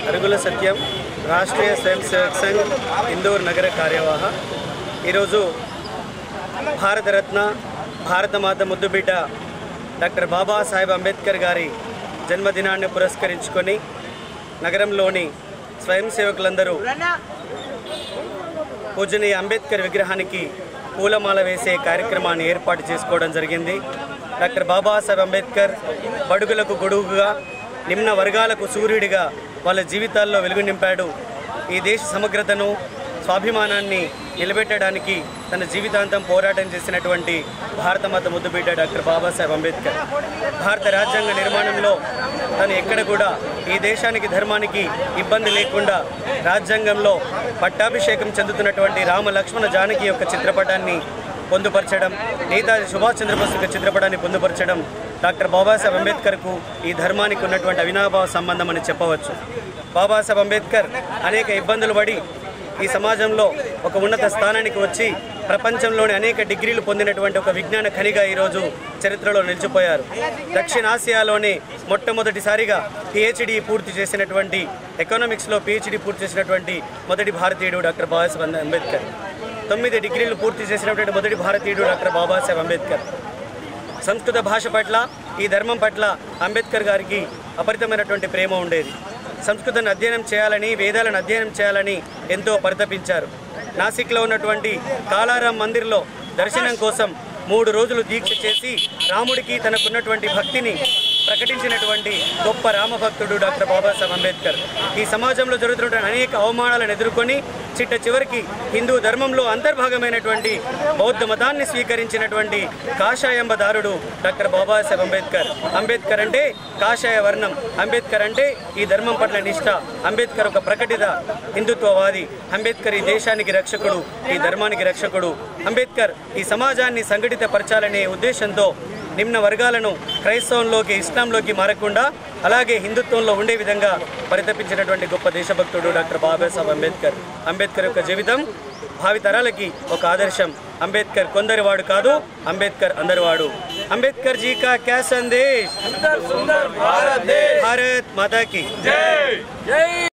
అరుగుల సత్యం రాష్ట్రీయ స్వయం సేవక్ సంఘ్ ఇందూర్ నగర కార్యవాహ ఈరోజు భారతరత్న భారతమాత ముద్దుబిడ్డ డాక్టర్ బాబాసాహెబ్ అంబేద్కర్ గారి జన్మదినాన్ని పురస్కరించుకొని నగరంలోని స్వయం సేవకులందరూ పూజనీయ అంబేద్కర్ విగ్రహానికి పూలమాల వేసే కార్యక్రమాన్ని ఏర్పాటు చేసుకోవడం జరిగింది. డాక్టర్ బాబాసాహెబ్ అంబేద్కర్ బడుగులకు గొడుగుగా, నిమ్న వర్గాలకు సూర్యుడిగా వాళ్ళ జీవితాల్లో వెలుగు నింపాడు. ఈ దేశ సమగ్రతను, స్వాభిమానాన్ని నిలబెట్టడానికి తన జీవితాంతం పోరాటం చేసినటువంటి భారతమాత ముద్దుబిడ్డ డాక్టర్ బాబాసాహెబ్ అంబేద్కర్ భారత రాజ్యాంగ నిర్మాణంలో తను ఎక్కడ కూడా ఈ దేశానికి, ధర్మానికి ఇబ్బంది లేకుండా రాజ్యాంగంలో పట్టాభిషేకం చెందుతున్నటువంటి రామ లక్ష్మణ జానకి యొక్క చిత్రపటాన్ని పొందుపరచడం, నేతాజీ సుభాష్ చంద్రబోస్ యొక్క చిత్రపటాన్ని పొందుపరచడం డాక్టర్ బాబాసాహెబ్ అంబేద్కర్కు ఈ ధర్మానికి ఉన్నటువంటి అవినాభావ సంబంధం అని చెప్పవచ్చు. బాబాసాహెబ్ అంబేద్కర్ అనేక ఇబ్బందులు పడి ఈ సమాజంలో ఒక ఉన్నత స్థానానికి వచ్చి ప్రపంచంలోని అనేక డిగ్రీలు పొందినటువంటి ఒక విజ్ఞాన ఖనిగా ఈరోజు చరిత్రలో నిలిచిపోయారు. దక్షిణాసియాలోనే మొట్టమొదటిసారిగా పిహెచ్డి పూర్తి చేసినటువంటి, ఎకనామిక్స్లో పిహెచ్డి పూర్తి చేసినటువంటి మొదటి భారతీయుడు డాక్టర్ బాబాసాహెబ్ అంబేద్కర్. 9 డిగ్రీలు పూర్తి చేసినటువంటి మొదటి భారతీయుడు డాక్టర్ బాబాసాహెబ్ అంబేద్కర్. సంస్కృత భాష పట్ల, ఈ ధర్మం పట్ల అంబేద్కర్ గారికి అపరితమైనటువంటి ప్రేమ ఉండేది. సంస్కృతాన్ని అధ్యయనం చేయాలని, వేదాలను అధ్యయనం చేయాలని ఎంతో పరితపించారు. నాసిక్లో ఉన్నటువంటి కాలారాం మందిర్లో దర్శనం కోసం 3 రోజులు దీక్ష చేసి రాముడికి తనకున్నటువంటి భక్తిని ప్రకటించినటువంటి గొప్ప రామభక్తుడు డాక్టర్ బాబాసాహెబ్ అంబేద్కర్. ఈ సమాజంలో జరుగుతున్న అనేక అవమానాలను ఎదుర్కొని చివరికి హిందూ ధర్మంలో అంతర్భాగమైనటువంటి బౌద్ధ మతాన్ని స్వీకరించినటువంటి కాషాయంబదారుడు డాక్టర్ బాబాసాహెబ్ అంబేద్కర్. అంబేద్కర్ అంటే కాషాయ వర్ణం, అంబేద్కర్ అంటే ఈ ధర్మం పట్ల నిష్ఠ. అంబేద్కర్ ఒక ప్రకటిత హిందుత్వవాది. అంబేద్కర్ ఈ దేశానికి రక్షకుడు, ఈ ధర్మానికి రక్షకుడు. అంబేద్కర్ ఈ సమాజాన్ని సంఘటితపరచాలనే ఉద్దేశంతో నిమ్న వర్గాలను క్రైస్తవంలోకి, ఇస్లాంలోకి మారకుండా అలాగే హిందుత్వంలో ఉండే విధంగా పరితపించినటువంటి గొప్ప దేశభక్తుడు డాక్టర్ బాబాసాహెబ్ అంబేద్కర్. అంబేద్కర్ యొక్క జీవితం భావితరాలకి ఒక ఆదర్శం. అంబేద్కర్ కొందరివాడు కాదు, అంబేద్కర్ అందరివాడు. అంబేద్కర్ జీ కా క్యా సందేశ్, భారత్ మాతా కీ జై.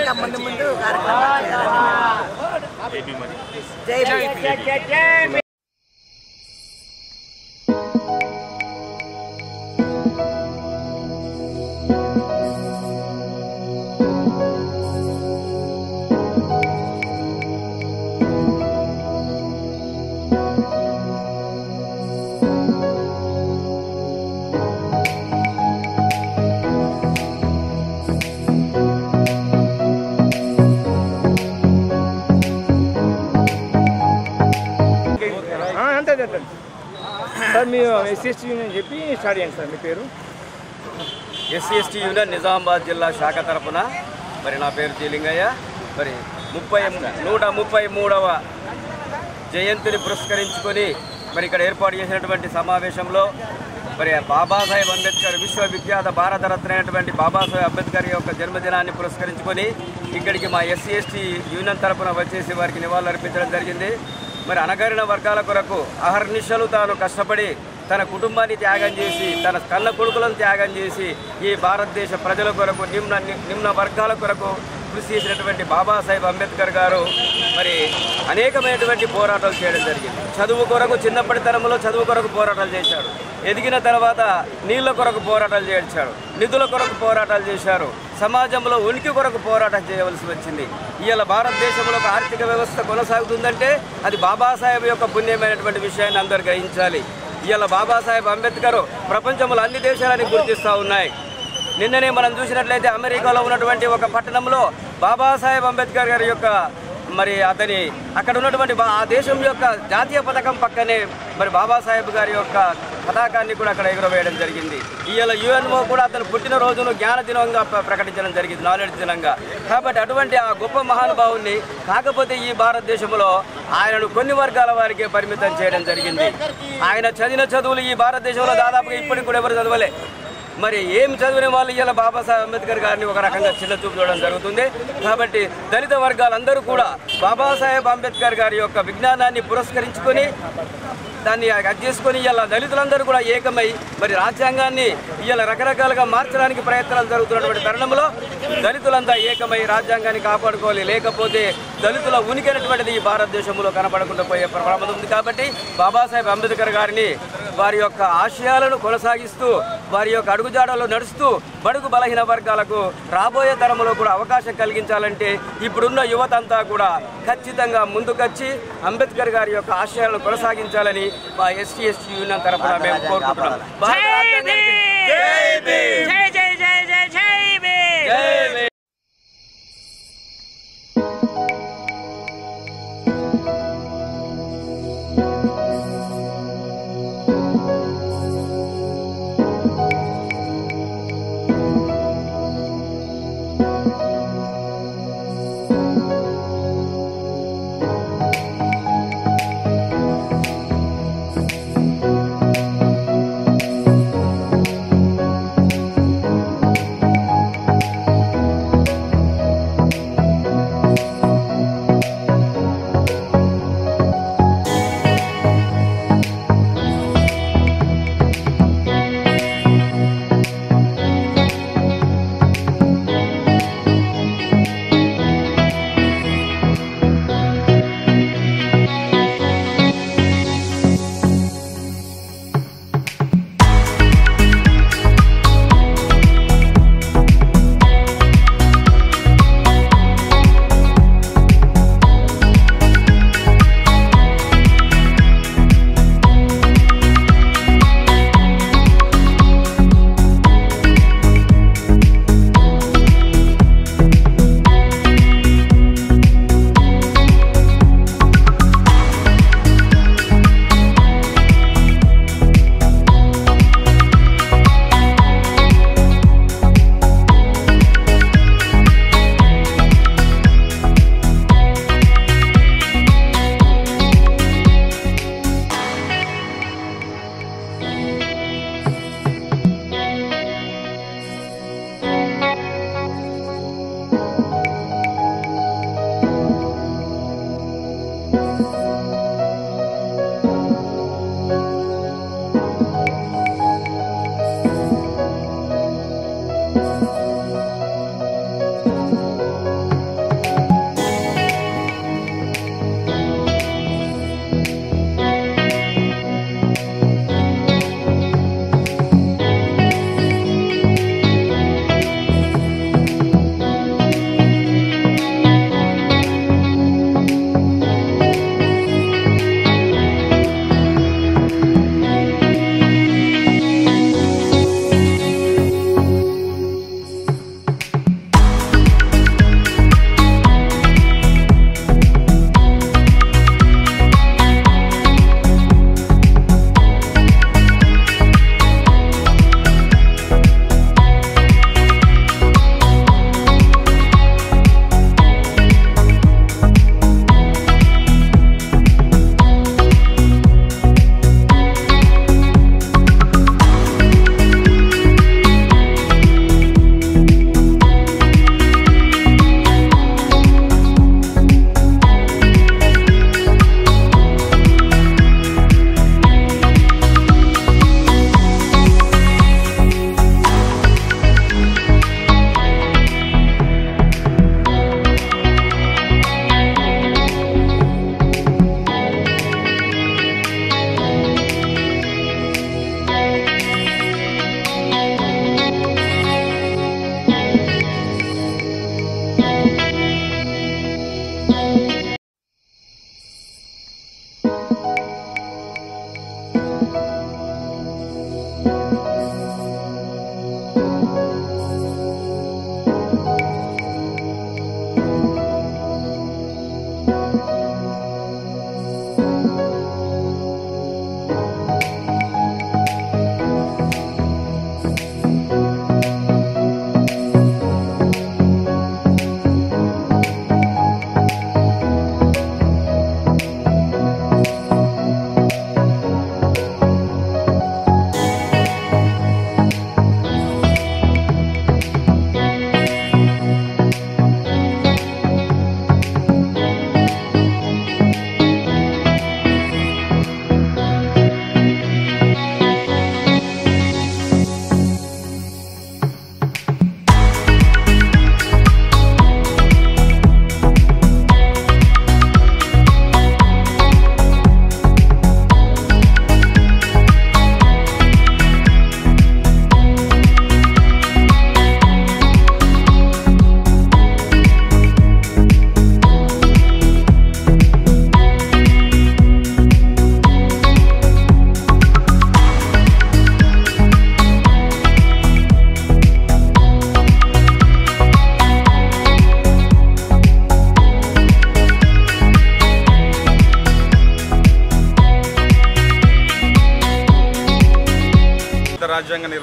ఇంకా ముందు ముందు కార్యక్రమాలు చేయాలని. సార్ మీరు ఎస్సీ యూనియన్ చెప్పి స్టార్ట్ చేయండి సార్. మీ పేరు? ఎస్సీ యూనియన్ నిజామాబాద్ జిల్లా శాఖ తరఫున మరి నా పేరు జీలింగయ్య. మరి 133వ జయంతిని పురస్కరించుకొని మరి ఇక్కడ ఏర్పాటు చేసినటువంటి సమావేశంలో మరి బాబాసాహెబ్ అంబేద్కర్ విశ్వవిఖ్యాత భారతరత్న అయినటువంటి బాబాసాహెబ్ అంబేద్కర్ యొక్క జన్మదినాన్ని పురస్కరించుకొని ఇక్కడికి మా ఎస్సీ యూనియన్ తరఫున వచ్చేసి వారికి నివాళులు అర్పించడం జరిగింది. మరి అణగారిన వర్గాల కొరకు అహర్నిశలు తాను కష్టపడి తన కుటుంబాన్ని త్యాగం చేసి తన కన్న కొడుకులను త్యాగం చేసి ఈ భారతదేశ ప్రజల కొరకు నిమ్న వర్గాల కొరకు కృషి చేసినటువంటి బాబాసాహెబ్ అంబేద్కర్ గారు మరి అనేకమైనటువంటి పోరాటాలు చేయడం జరిగింది. చదువు కొరకు చిన్నప్పటితనంలో చదువు కొరకు పోరాటాలు చేశాడు. ఎదిగిన తర్వాత నీళ్ల కొరకు పోరాటాలు చేశాడు. నిధుల కొరకు పోరాటాలు చేశారు. సమాజంలో ఉనికి కొరకు పోరాటం చేయవలసి వచ్చింది. ఇవాళ భారతదేశంలో ఒక ఆర్థిక వ్యవస్థ కొనసాగుతుందంటే అది బాబాసాహెబ్ యొక్క పుణ్యమైనటువంటి విషయాన్ని అందరూ గ్రహించాలి. ఇవాళ బాబాసాహెబ్ అంబేద్కర్ ప్రపంచంలో అన్ని దేశాలని గుర్తిస్తూ ఉన్నాయి. నిన్ననే మనం చూసినట్లయితే అమెరికాలో ఉన్నటువంటి ఒక పట్టణంలో బాబాసాహెబ్ అంబేద్కర్ గారి యొక్క మరి అతని అక్కడ ఉన్నటువంటి ఆ దేశం యొక్క జాతీయ పతాకం పక్కనే మరి బాబాసాహెబ్ గారి యొక్క పతాకాన్ని కూడా అక్కడ ఎగురవేయడం జరిగింది. ఇవాళ యుఎన్ఓ కూడా అతను పుట్టినరోజును జ్ఞాన దినంగా ప్రకటించడం జరిగింది, నాలెడ్జ్ దినంగా. కాబట్టి అటువంటి ఆ గొప్ప మహానుభావుని కాకపోతే ఈ భారతదేశంలో ఆయనను కొన్ని వర్గాల వారికే పరిమితం చేయడం జరిగింది. ఆయన చదివిన చదువులు ఈ భారతదేశంలో దాదాపుగా ఇప్పటికి కూడా ఎవరు చదవలే. మరి ఏం చదివిన వాళ్ళు ఇలా బాబాసాహెబ్ అంబేద్కర్ గారిని ఒక రకంగా చిన్న చూపు చూడడం జరుగుతుంది. కాబట్టి దళిత వర్గాలందరూ కూడా బాబాసాహెబ్ అంబేద్కర్ గారి యొక్క విజ్ఞానాన్ని పురస్కరించుకొని దాన్ని చేసుకొని ఇలా దళితులందరూ కూడా ఏకమై మరి రాజ్యాంగాన్ని ఇలా రకరకాలుగా మార్చడానికి ప్రయత్నాలు జరుగుతున్నటువంటి తరుణంలో దళితులంతా ఏకమై రాజ్యాంగాన్ని కాపాడుకోవాలి. లేకపోతే దళితుల ఉనికి అనేటువంటిది ఈ భారతదేశంలో కనపడకుండా పోయే ప్రమాదం ఉంది. కాబట్టి బాబాసాహెబ్ అంబేద్కర్ గారిని వారి యొక్క ఆశయాలను కొనసాగిస్తూ వారి యొక్క అడుగుజాడల్లో నడుస్తూ బడుగు బలహీన వర్గాలకు రాబోయే తరంలో కూడా అవకాశం కలిగించాలంటే ఇప్పుడున్న యువత అంతా కూడా ఖచ్చితంగా ముందుకొచ్చి అంబేద్కర్ గారి యొక్క ఆశయాలను కొనసాగించాలని మా ఎస్సీ యూనియన్ తరఫున మేము కోరుకుంటున్నాం.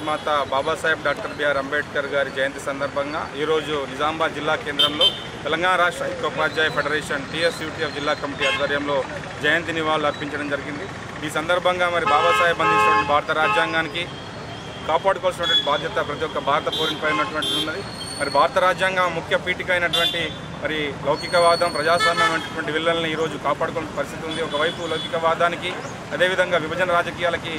నిర్మాత బాబాసాహెబ్ డాక్టర్ బిఆర్ అంబేద్కర్ గారి జయంతి సందర్భంగా ఈరోజు నిజామాబాద్ జిల్లా కేంద్రంలో తెలంగాణ రాష్ట్ర ఐక్యోపాధ్యాయ ఫెడరేషన్ TSUTF జిల్లా కమిటీ ఆధ్వర్యంలో జయంతి నివాళులు అర్పించడం జరిగింది. ఈ సందర్భంగా మరి బాబాసాహెబ్ అందించినటువంటి భారత రాజ్యాంగానికి కాపాడుకోవాల్సినటువంటి బాధ్యత ప్రతి ఒక్క భారత పౌరునిపై ఉన్నటువంటి ఉన్నది. మరి భారత రాజ్యాంగం ముఖ్య పీఠిక అయినటువంటి మరి లౌకికవాదం, ప్రజాస్వామ్యం వంటి విలువలను ఈరోజు కాపాడుకోవాల్సిన పరిస్థితి ఉంది. ఒకవైపు లౌకికవాదానికి అదేవిధంగా విభజన రాజకీయాలకి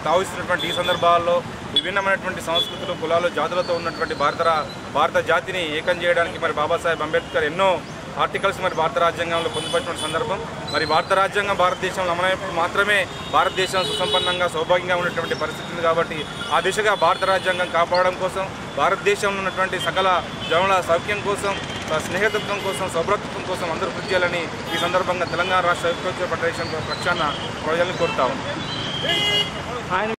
తావిస్తున్నటువంటి ఈ సందర్భాల్లో విభిన్నమైనటువంటి సంస్కృతులు, కులాలు, జాతులతో ఉన్నటువంటి భారత జాతిని ఏకం చేయడానికి మరి బాబాసాహెబ్ అంబేద్కర్ ఎన్నో ఆర్టికల్స్ మరి భారత రాజ్యాంగంలో పొందుపరిచిన సందర్భం. మరి భారత రాజ్యాంగం భారతదేశంలో అమలైనప్పుడు మాత్రమే భారతదేశం సుసంపన్నంగా సౌభాగ్యంగా ఉన్నటువంటి పరిస్థితి ఉంది. కాబట్టి ఆ దిశగా భారత రాజ్యాంగం కాపాడడం కోసం, భారతదేశంలో ఉన్నటువంటి సకల జనుల సౌఖ్యం కోసం, స్నేహితత్వం కోసం, సౌభ్రతత్వం కోసం అందరూ కృషి చేయాలని ఈ సందర్భంగా తెలంగాణ రాష్ట్ర ఐక్యోపాధ్యాయ ఫెడరేషన్ పక్షాన ప్రజలను కోరుతా ఉన్నాం.